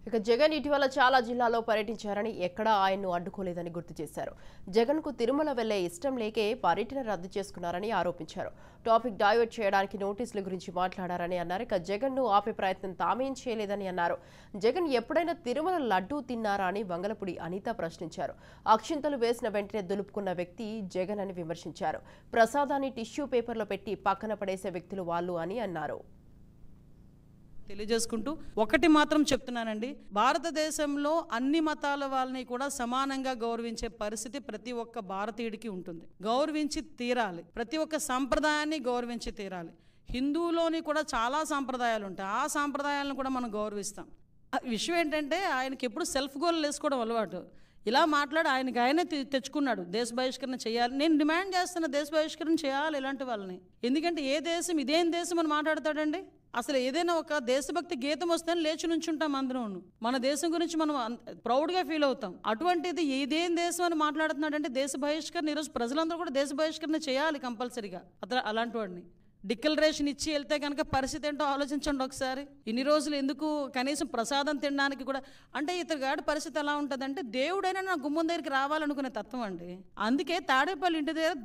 ఇక జగన్ ఇటీవల చాలా జిల్లాల్లో పర్యటించారని ఎక్కడా ఆయన్ను అడ్డుకోలేదని గుర్తు చేశారు. జగన్ కు తిరుమల వెళ్లే ఇష్టం లేకే పర్యటన రద్దు చేసుకున్నారని ఆరోపించారు. టాపిక్ డైవర్ట్ చేయడానికి నోటీసుల గురించి మాట్లాడారని అన్నారు. ఇక జగన్ ను ఆపే ప్రయత్నం తామేం చేయలేదని అన్నారు. జగన్ ఎప్పుడైనా తిరుమల లడ్డూ తిన్నారా అని వంగలపూడి అనిత ప్రశ్నించారు. అక్షింతలు వేసిన వెంటనే దులుపుకున్న వ్యక్తి జగన్ అని విమర్శించారు. ప్రసాదాన్ని టిష్యూ పేపర్లో పెట్టి పక్కన పడేసే వ్యక్తులు వాళ్ళు అని అన్నారు. తెలియజేసుకుంటూ ఒకటి మాత్రం చెప్తున్నానండి, భారతదేశంలో అన్ని మతాల వాళ్ళని కూడా సమానంగా గౌరవించే పరిస్థితి ప్రతి ఒక్క భారతీయుడికి ఉంటుంది. గౌరవించి తీరాలి, ప్రతి ఒక్క సంప్రదాయాన్ని గౌరవించి తీరాలి. హిందువులోని కూడా చాలా సాంప్రదాయాలు ఉంటాయి, ఆ సాంప్రదాయాలను కూడా మనం గౌరవిస్తాం. విషయం ఏంటంటే ఆయనకి ఎప్పుడు సెల్ఫ్ గోల్ వేసుకోవడం అలవాటు. ఇలా మాట్లాడి ఆయనే తెచ్చుకున్నాడు దేశ బహిష్కరణ చేయాలి. నేను డిమాండ్ చేస్తున్న దేశ బహిష్కరణ చేయాలి ఇలాంటి వాళ్ళని. ఎందుకంటే ఏ దేశం ఇదేం దేశం అని మాట్లాడతాడండి. అసలు ఏదైనా ఒక దేశభక్తి గీతం వస్తే లేచి నుంచుంటాం అందరం. మన దేశం గురించి మనం ప్రౌడ్గా ఫీల్ అవుతాం. అటువంటిది ఇదేం దేశం అని మాట్లాడుతున్నాడంటే దేశ బహిష్కరణ. ఈరోజు ప్రజలందరూ కూడా దేశ బహిష్కరణ చేయాలి కంపల్సరీగా. అలాంటి వాడిని డిక్లరేషన్ ఇచ్చి వెళ్తే కనుక పరిస్థితి ఏంటో ఆలోచించండి ఒకసారి. ఇన్ని రోజులు ఎందుకు కనీసం ప్రసాదం తినడానికి కూడా అంటే ఇతగాడి పరిస్థితి ఎలా ఉంటుందంటే దేవుడైనా నా గుమ్మం దగ్గరికి రావాలనుకునే తత్వం అండి. అందుకే తాడేపల్లి ఇంటి దగ్గర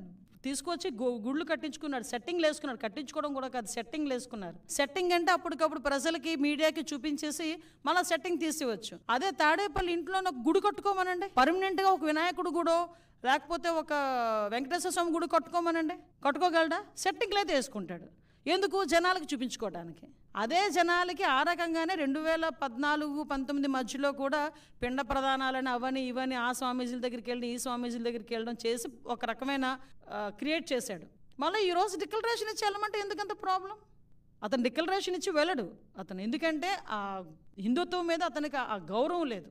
తీసుకొచ్చి గుళ్ళు కట్టించుకున్నాడు, సెట్టింగ్లు వేసుకున్నాడు. కట్టించుకోవడం కూడా కాదు, సెట్టింగ్లు వేసుకున్నారు. సెట్టింగ్ అంటే అప్పటికప్పుడు ప్రజలకి మీడియాకి చూపించేసి మళ్ళీ సెట్టింగ్ తీసేవచ్చు. అదే తాడేపల్లి ఇంట్లో గుడి కట్టుకోమనండి, పర్మనెంట్గా ఒక వినాయకుడు గుడో లేకపోతే ఒక వెంకటేశ్వర స్వామి గుడి కట్టుకోమనండి, కట్టుకోగలడా? సెట్టింగ్లు అయితే వేసుకుంటాడు. ఎందుకు? జనాలకు చూపించుకోవడానికి. అదే జనాలకి ఆ రకంగానే 2014-19 మధ్యలో కూడా పిండ ప్రదానాలని అవని ఇవని ఆ స్వామీజీల దగ్గరికి వెళ్ళి ఈ స్వామీజీల దగ్గరికి వెళ్ళడం చేసి ఒక రకమైన క్రియేట్ చేశాడు. మళ్ళీ ఈరోజు డిక్లరేషన్ ఇచ్చి వెళ్ళమంటే ఎందుకంత ప్రాబ్లం? అతను డిక్లరేషన్ ఇచ్చి వెళ్ళడు అతను, ఎందుకంటే ఆ హిందుత్వం మీద అతనికి ఆ గౌరవం లేదు.